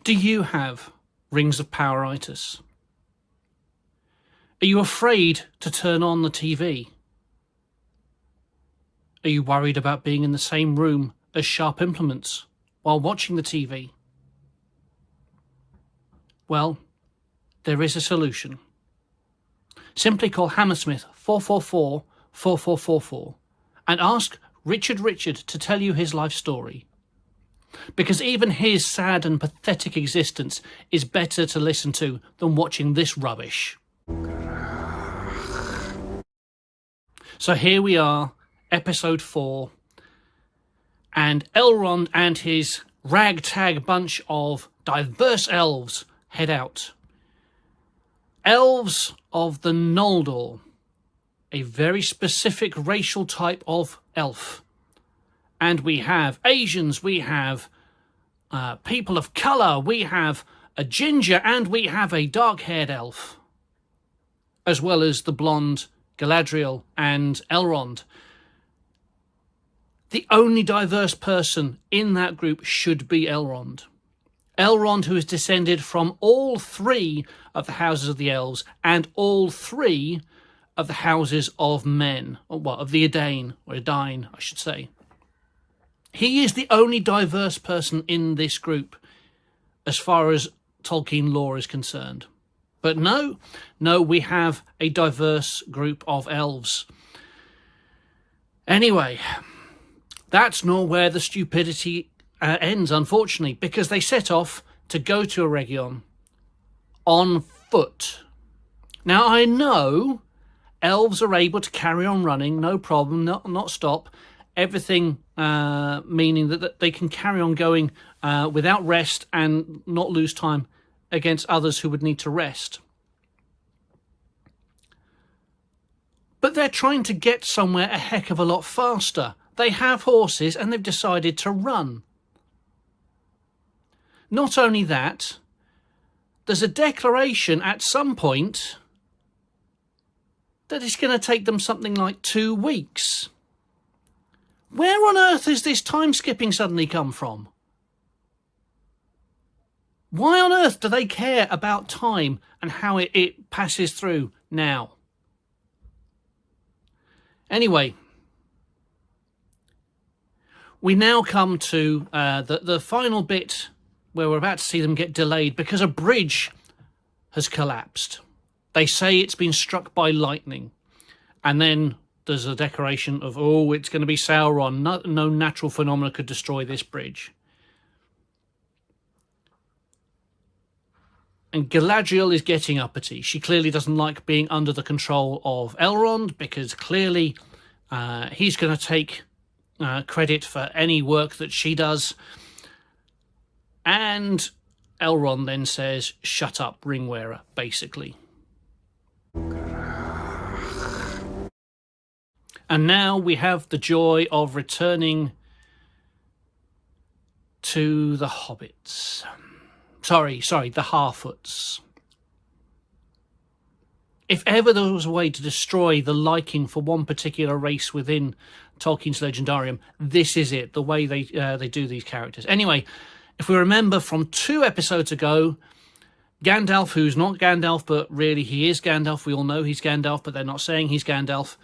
Do you have Rings of Poweritis? Are you afraid to turn on the TV? Are you worried about being in the same room as sharp implements while watching the TV? Well, there is a solution. Simply call Hammersmith 444 4444 and ask Richard to tell you his life story. Because even his sad and pathetic existence is better to listen to than watching this rubbish. So here we are, episode 4, and Elrond and his ragtag bunch of diverse elves head out. Elves of the Noldor, a very specific racial type of elf. And we have Asians, we have people of colour, we have a ginger, and we have a dark-haired elf, as well as the blonde Galadriel and Elrond. The only diverse person in that group should be Elrond. Elrond, who is descended from all 3 of the houses of the elves and all 3 of the houses of men, or what, of the Edain, or Edain, I should say. He is the only diverse person in this group as far as Tolkien lore is concerned. But no, we have a diverse group of elves. Anyway, that's not where the stupidity ends, unfortunately, because they set off to go to Eregion on foot. Now, I know elves are able to carry on running, no problem, not stop. Everything meaning that they can carry on going without rest and not lose time against others who would need to rest. But they're trying to get somewhere a heck of a lot faster. They have horses and they've decided to run. Not only that, there's a declaration at some point that it's going to take them something like 2 weeks. Where on earth has this time skipping suddenly come from? Why on earth do they care about time and how it passes through now? Anyway, we now come to the final bit where we're about to see them get delayed because a bridge has collapsed. They say it's been struck by lightning. And then there's a declaration of, it's going to be Sauron. No natural phenomena could destroy this bridge. And Galadriel is getting uppity. She clearly doesn't like being under the control of Elrond because clearly he's going to take credit for any work that she does. And Elrond then says, "Shut up, Ringwearer," basically. And now we have the joy of returning to the hobbits. Sorry, the Harfoots. If ever there was a way to destroy the liking for one particular race within Tolkien's Legendarium, this is it, the way they do these characters. Anyway, if we remember from 2 episodes ago, Gandalf, who's not Gandalf, but really he is Gandalf. We all know he's Gandalf, but they're not saying he's Gandalf.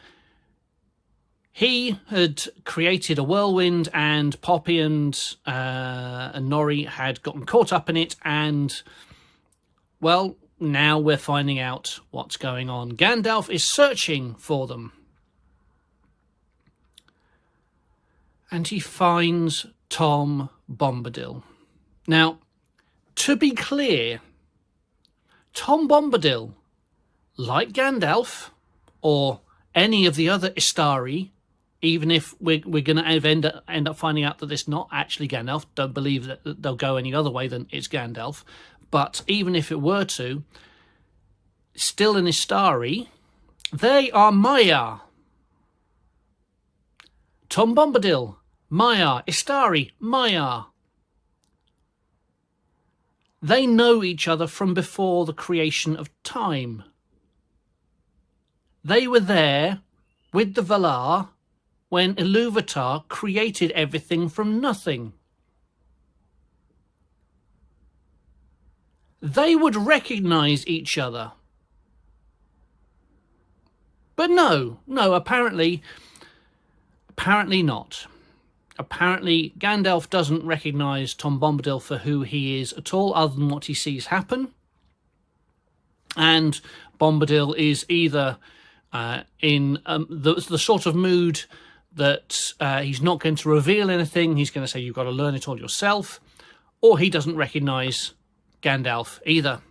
He had created a whirlwind, and Poppy and Nori had gotten caught up in it, and, well, now we're finding out what's going on. Gandalf is searching for them. And he finds Tom Bombadil. Now, to be clear, Tom Bombadil, like Gandalf, or any of the other Istari, even if we're going to end up finding out that it's not actually Gandalf, don't believe that they'll go any other way than it's Gandalf, but even if it were to, still an Istari, they are Maiar. Tom Bombadil, Maiar. Istari, Maiar. They know each other from before the creation of time. They were there with the Valar when Ilúvatar created everything from nothing. they would recognise each other. But no, apparently not. Apparently Gandalf doesn't recognise Tom Bombadil for who he is at all, other than what he sees happen. And Bombadil is either in the sort of mood that he's not going to reveal anything, he's going to say you've got to learn it all yourself, or he doesn't recognise Gandalf either.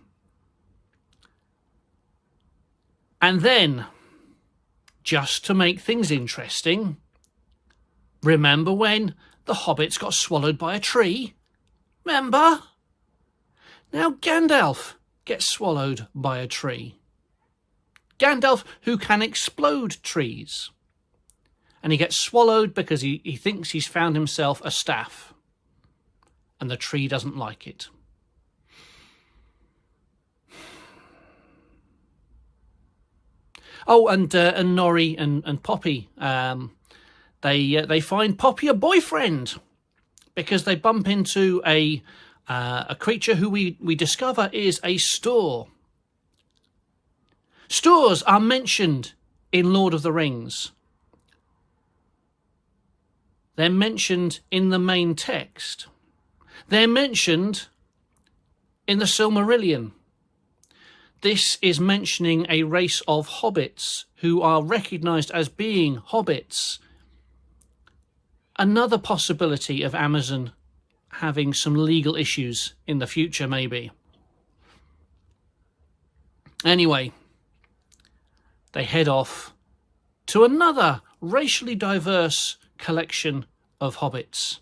And then, just to make things interesting, remember when the hobbits got swallowed by a tree? Remember? Now Gandalf gets swallowed by a tree. Gandalf, who can explode trees. And he gets swallowed because he thinks he's found himself a staff. And the tree doesn't like it. Oh, and Nori and Poppy, they find Poppy a boyfriend because they bump into a creature who we discover is a Stoor. Stoors are mentioned in Lord of the Rings. They're mentioned in the main text. They're mentioned in the Silmarillion. This is mentioning a race of hobbits who are recognised as being hobbits. Another possibility of Amazon having some legal issues in the future, maybe. Anyway, they head off to another racially diverse collection of hobbits.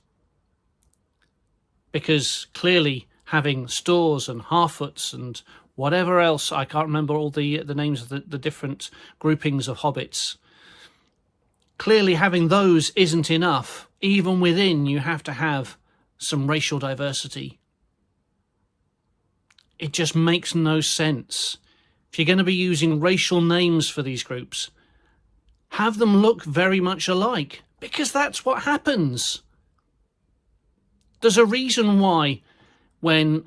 Because clearly having Stoors and Harfoots and whatever else, I can't remember all the names of the different groupings of hobbits. Clearly having those isn't enough. Even within, you have to have some racial diversity. It just makes no sense. If you're going to be using racial names for these groups, have them look very much alike, because that's what happens. There's a reason why when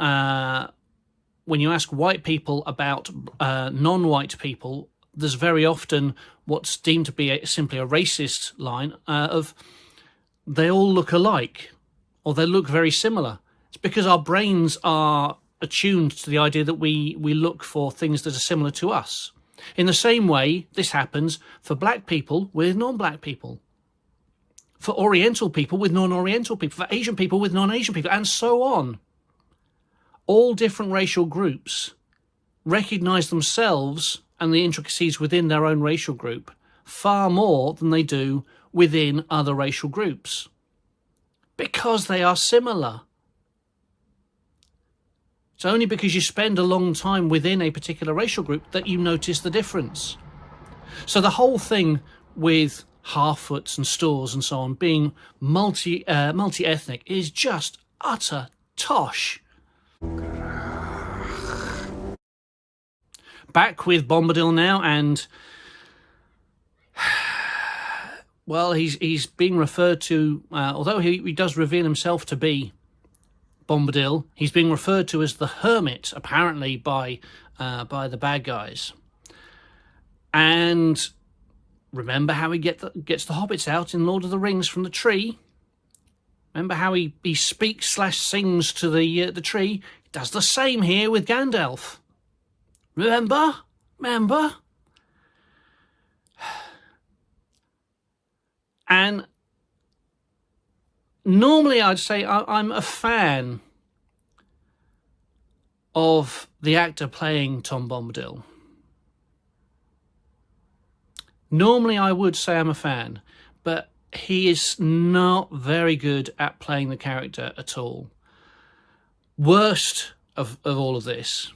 you ask white people about non-white people, there's very often what's deemed to be simply a racist line of they all look alike or they look very similar. It's because our brains are attuned to the idea that we look for things that are similar to us. In the same way, this happens for black people with non-black people, for Oriental people with non-Oriental people, for Asian people with non-Asian people, and so on. All different racial groups recognise themselves and the intricacies within their own racial group far more than they do within other racial groups, because they are similar. It's only because you spend a long time within a particular racial group that you notice the difference. So the whole thing with Harfoots and Stoors and so on being multi-ethnic is just utter tosh. Back with Bombadil now, and well, he's being referred to, although he does reveal himself to be Bombadil, he's being referred to as the Hermit, apparently by the bad guys. And remember how he gets the hobbits out in Lord of the Rings from the tree? Remember how he speaks/sings to the tree? He does the same here with Gandalf. Remember? And normally I'd say I'm a fan of the actor playing Tom Bombadil. Normally I would say I'm a fan, but he is not very good at playing the character at all. Worst of all of this,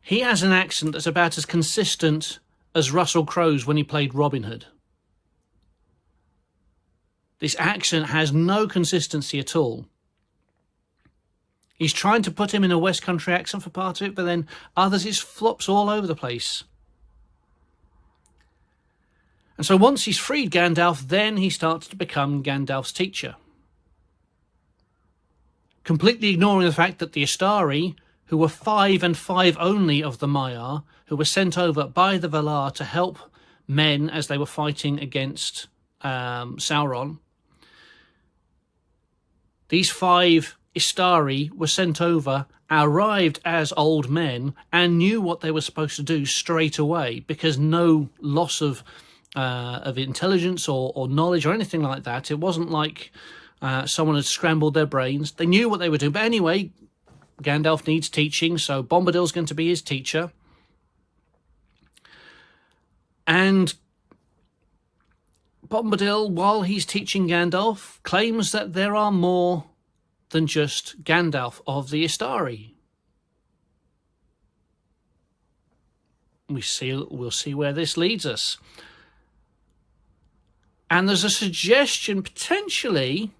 he has an accent that's about as consistent as Russell Crowe's when he played Robin Hood. This accent has no consistency at all. He's trying to put him in a West Country accent for part of it, but then others it flops all over the place. And so once he's freed Gandalf, then he starts to become Gandalf's teacher. Completely ignoring the fact that the Astari, who were 5 and 5 only of the Maiar, who were sent over by the Valar to help men as they were fighting against Sauron. These 5 Istari were sent over, arrived as old men, and knew what they were supposed to do straight away, because no loss of intelligence or knowledge or anything like that. It wasn't like someone had scrambled their brains. They knew what they were doing. But anyway, Gandalf needs teaching, so Bombadil's going to be his teacher. And Bombadil, while he's teaching Gandalf, claims that there are more than just Gandalf of the Istari. We'll see where this leads us. And there's a suggestion, potentially,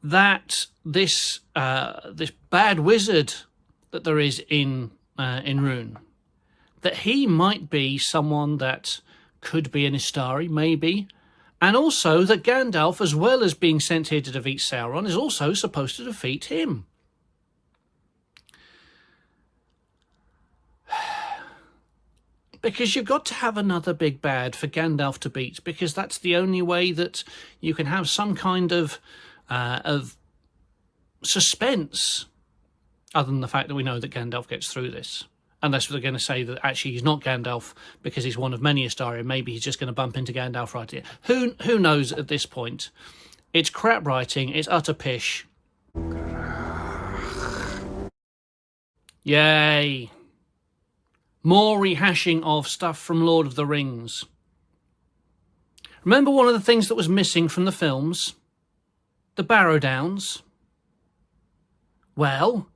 that this bad wizard that there is in Rhûn, that he might be someone that could be an Istari, maybe, and also that Gandalf, as well as being sent here to defeat Sauron, is also supposed to defeat him. Because you've got to have another big bad for Gandalf to beat, because that's the only way that you can have some kind of suspense, other than the fact that we know that Gandalf gets through this. Unless we're going to say that actually he's not Gandalf because he's one of many Istari, maybe he's just going to bump into Gandalf right here. Who knows at this point? It's crap writing, it's utter pish. Yay. More rehashing of stuff from Lord of the Rings. Remember one of the things that was missing from the films? The Barrow Downs. Well,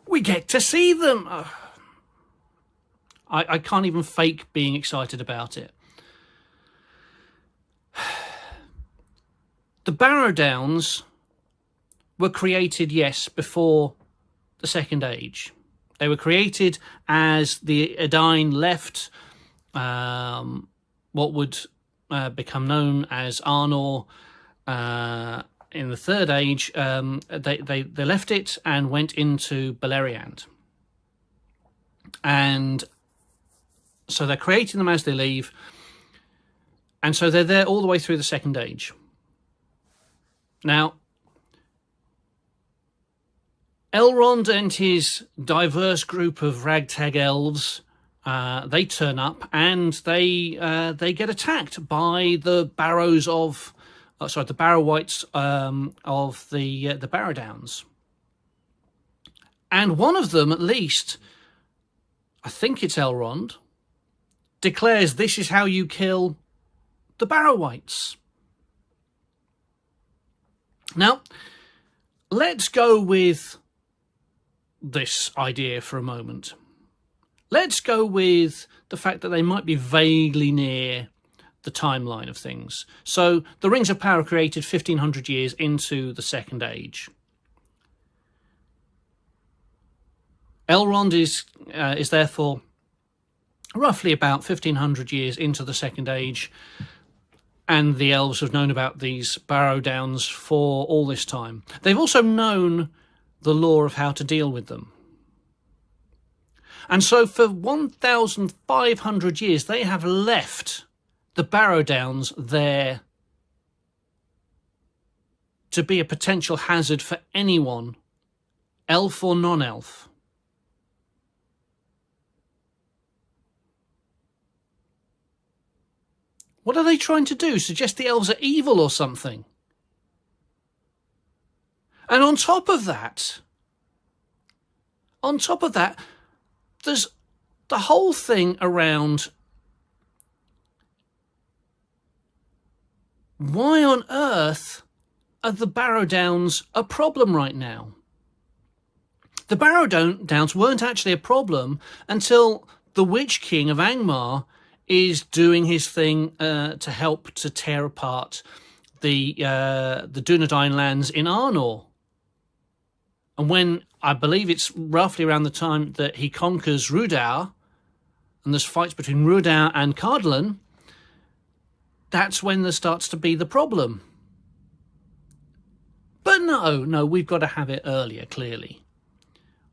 we get to see them. I can't even fake being excited about it. The Barrow Downs were created, yes, before the Second Age. They were created as the Edain left what would become known as Arnor in the Third Age. They left it and went into Beleriand. And so they're creating them as they leave. And so they're there all the way through the Second Age. Now, Elrond and his diverse group of ragtag elves, they turn up and they get attacked by the Barrows of, the Barrow-wights of the Barrow Downs. And one of them, at least, I think it's Elrond, declares this is how you kill the Barrow-wights. Now, let's go with this idea for a moment. Let's go with the fact that they might be vaguely near the timeline of things. So the Rings of Power created 1500 years into the Second Age. Elrond is therefore roughly about 1500 years into the Second Age, and the elves have known about these Barrow Downs for all this time. They've also known the lore of how to deal with them. And so for 1,500 years, they have left the Barrow Downs there to be a potential hazard for anyone, elf or non-elf. What are they trying to do? Suggest the elves are evil or something? And on top of that, there's the whole thing around why on earth are the Barrow Downs a problem right now? The Barrow Downs weren't actually a problem until the Witch King of Angmar is doing his thing to help to tear apart the Dunedain lands in Arnor. And when, I believe it's roughly around the time that he conquers Rhudaur, and there's fights between Rhudaur and Cardolan, that's when there starts to be the problem. But no, we've got to have it earlier, clearly.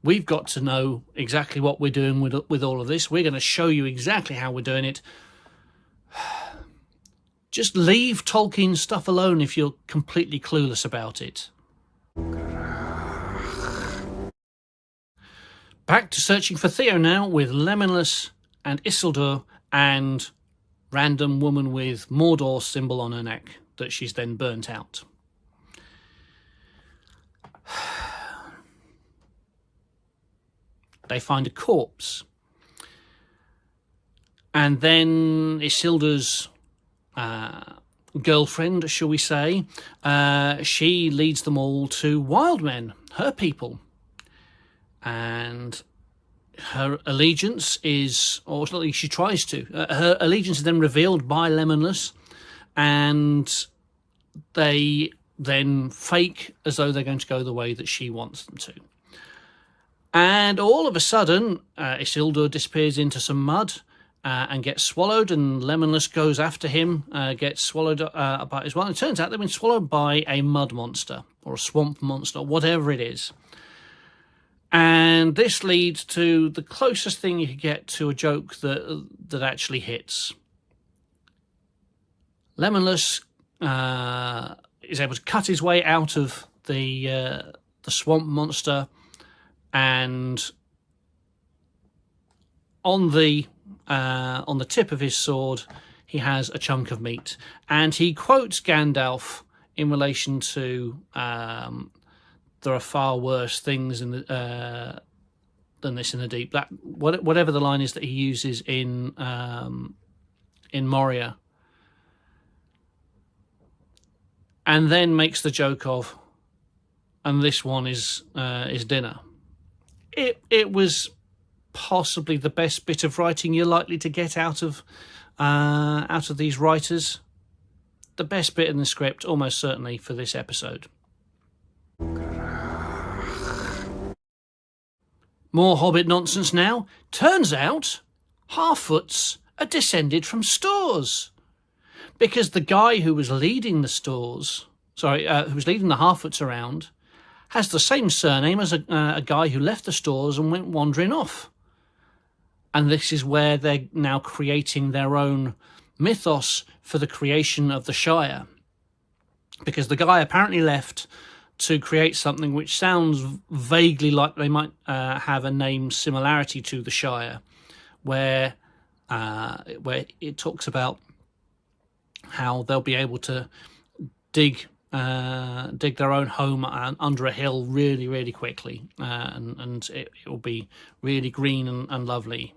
We've got to know exactly what we're doing with all of this. We're going to show you exactly how we're doing it. Just leave Tolkien's stuff alone if you're completely clueless about it. Back to searching for Theo now, with Lemonless and Isildur and random woman with Mordor symbol on her neck that she's then burnt out. They find a corpse. And then Isildur's girlfriend, shall we say, she leads them all to Wildmen, her people. And her allegiance is, or at least she tries to, her allegiance is then revealed by Lemonless, and they then fake as though they're going to go the way that she wants them to. And all of a sudden, Isildur disappears into some mud and gets swallowed, and Lemonless goes after him, gets swallowed by as well. And it turns out they've been swallowed by a mud monster, or a swamp monster, whatever it is. And this leads to the closest thing you could get to a joke that actually hits. Lemonless is able to cut his way out of the swamp monster, and on the tip of his sword he has a chunk of meat, and he quotes Gandalf in relation to there are far worse things in the than this in the deep. That whatever the line is that he uses in Moria, and then makes the joke of, and this one is dinner. It was possibly the best bit of writing you're likely to get out of these writers. The best bit in the script, almost certainly, for this episode. More Hobbit nonsense now. Turns out Harfoots are descended from Stores, because the guy who was leading the Stores, who was leading the Harfoots around, has the same surname as a guy who left the Stores and went wandering off. And this is where they're now creating their own mythos for the creation of the Shire. Because the guy apparently left to create something which sounds vaguely like they might have a name similarity to the Shire, where it talks about how they'll be able to dig their own home under a hill really, really quickly, and it will be really green and lovely.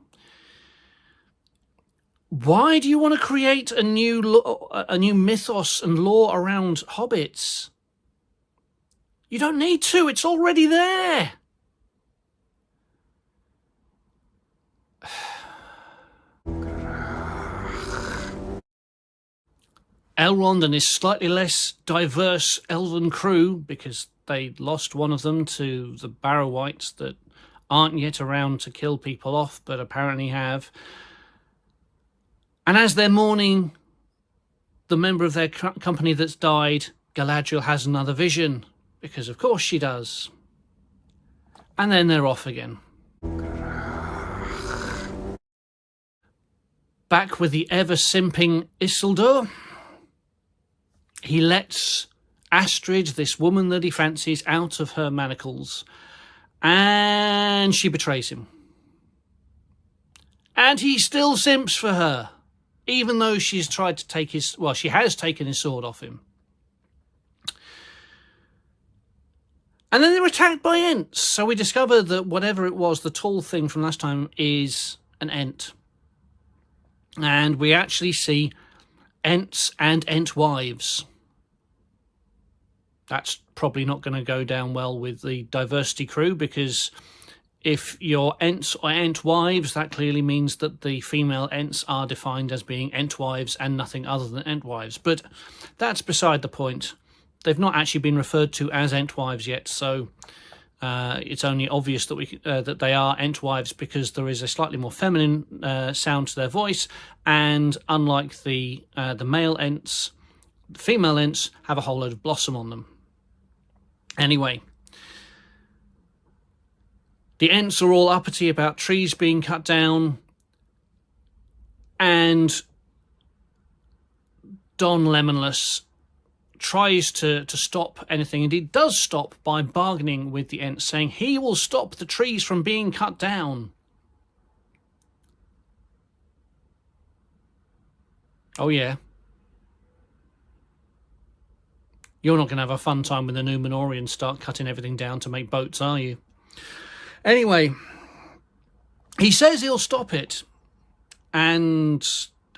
Why do you want to create a new mythos and lore around hobbits? You don't need to. It's already there. Elrond and his slightly less diverse elven crew, because they lost one of them to the Barrow-wights that aren't yet around to kill people off, but apparently have. And as they're mourning the member of their company that's died, Galadriel has another vision, because of course she does. And then they're off again. Back with the ever-simping Isildur. He lets Astrid, this woman that he fancies, out of her manacles, and she betrays him. And he still simps for her, even though she's tried to take she has taken his sword off him. And then they're attacked by Ents. So we discover that whatever it was, the tall thing from last time, is an Ent. And we actually see Ents and Entwives. That's probably not going to go down well with the diversity crew, because if you're Ents or Entwives, that clearly means that the female Ents are defined as being Entwives and nothing other than Entwives. But that's beside the point. They've not actually been referred to as Entwives yet, so it's only obvious that that they are Entwives because there is a slightly more feminine sound to their voice, and unlike the male Ents, female Ents have a whole load of blossom on them. Anyway, The Ents are all uppity about trees being cut down, and Don Lemonless tries to stop anything, and he does stop by bargaining with the Ents, saying he will stop the trees from being cut down. Oh yeah. You're not going to have a fun time when the Númenóreans start cutting everything down to make boats, are you? Anyway, he says he'll stop it, and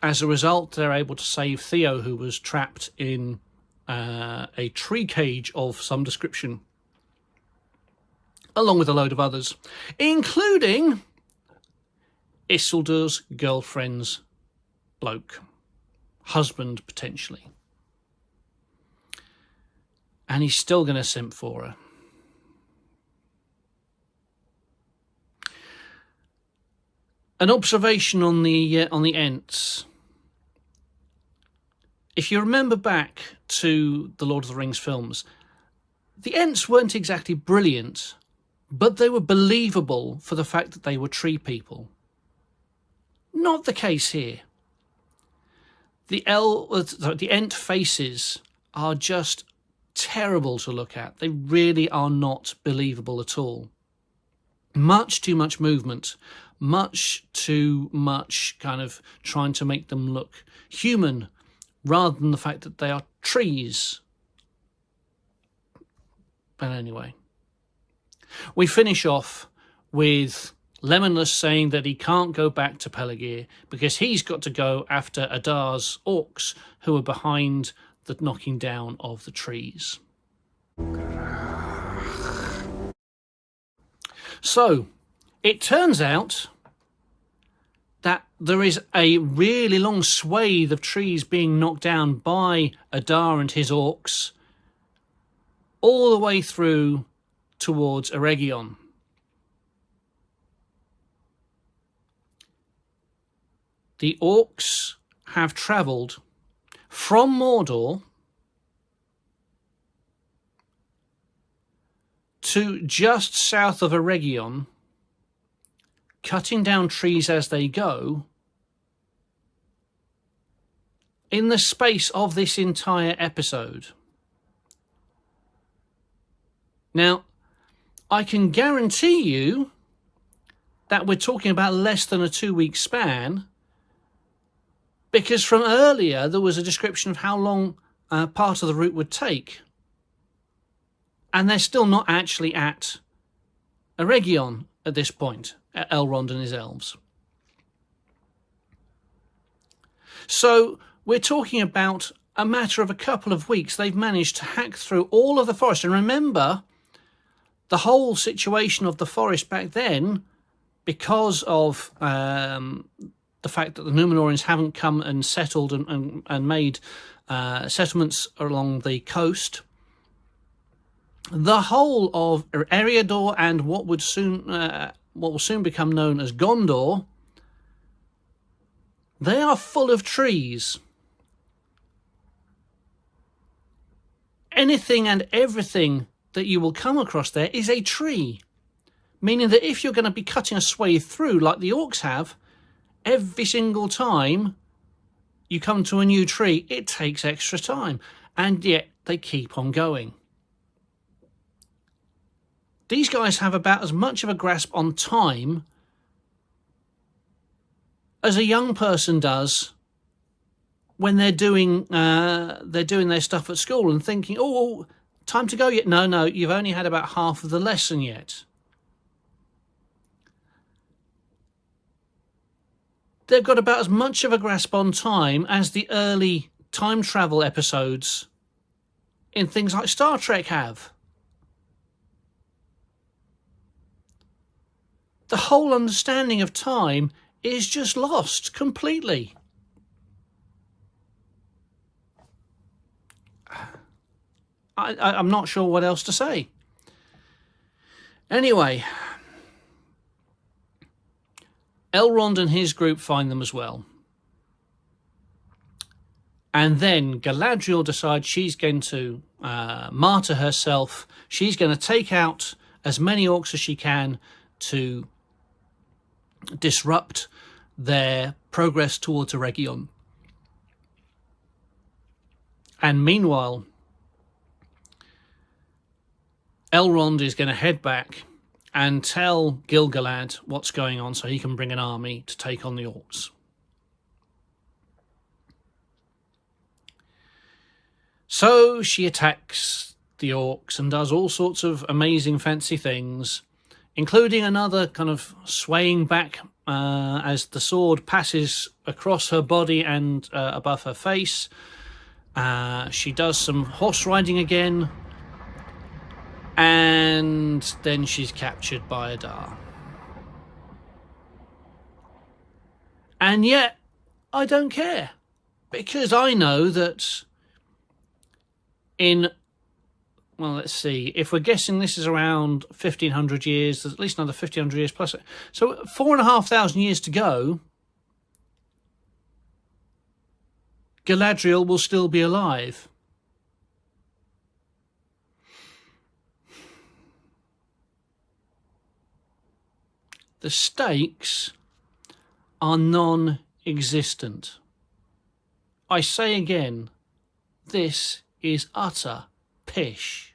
as a result, they're able to save Theo, who was trapped in a tree cage of some description, along with a load of others, including Isildur's girlfriend's bloke, husband potentially. And he's still going to simp for her. An observation on the Ents. If you remember back to the Lord of the Rings films, the Ents weren't exactly brilliant, but they were believable for the fact that they were tree people. Not the case here. The Ent faces are just terrible to look at. They really are not believable at all. Much too much movement, much too much kind of trying to make them look human rather than the fact that they are trees. But anyway, we finish off with Lemonless saying that he can't go back to Pelargir because he's got to go after Adar's orcs who are behind the knocking down of the trees. So, it turns out that there is a really long swathe of trees being knocked down by Adar and his orcs all the way through towards Eregion. The orcs have travelled from Mordor to just south of Eregion, cutting down trees as they go, in the space of this entire episode. Now, I can guarantee you that we're talking about less than a 2-week span, because from earlier there was a description of how long part of the route would take. And they're still not actually at Eregion at this point, at Elrond and his elves. So we're talking about a matter of a couple of weeks. They've managed to hack through all of the forest. And remember, the whole situation of the forest back then, because of the fact that the Númenóreans haven't come and settled and made settlements along the coast, the whole of Eriador and what will soon become known as Gondor, they are full of trees. Anything and everything that you will come across there is a tree, meaning that if you're going to be cutting a swathe through like the orcs have, every single time you come to a new tree, it takes extra time, and yet they keep on going. These guys have about as much of a grasp on time as a young person does when they're doing their stuff at school and thinking, oh, time to go yet? No, you've only had about half of the lesson yet. They've got about as much of a grasp on time as the early time travel episodes in things like Star Trek have. The whole understanding of time is just lost completely. I'm not sure what else to say. Anyway, Elrond and his group find them as well. And then Galadriel decides she's going to martyr herself. She's going to take out as many orcs as she can to disrupt their progress towards Eregion. And meanwhile, Elrond is going to head back and tell Gil-galad what's going on so he can bring an army to take on the orcs. So she attacks the orcs and does all sorts of amazing fancy things, including another kind of swaying back as the sword passes across her body and above her face. She does some horse riding again, and then she's captured by Adar. And yet, I don't care, because I know that well, let's see, if we're guessing this is around 1,500 years, there's at least another 1,500 years plus. So 4,500 years to go, Galadriel will still be alive. The stakes are non-existent. I say again, this is utter pish.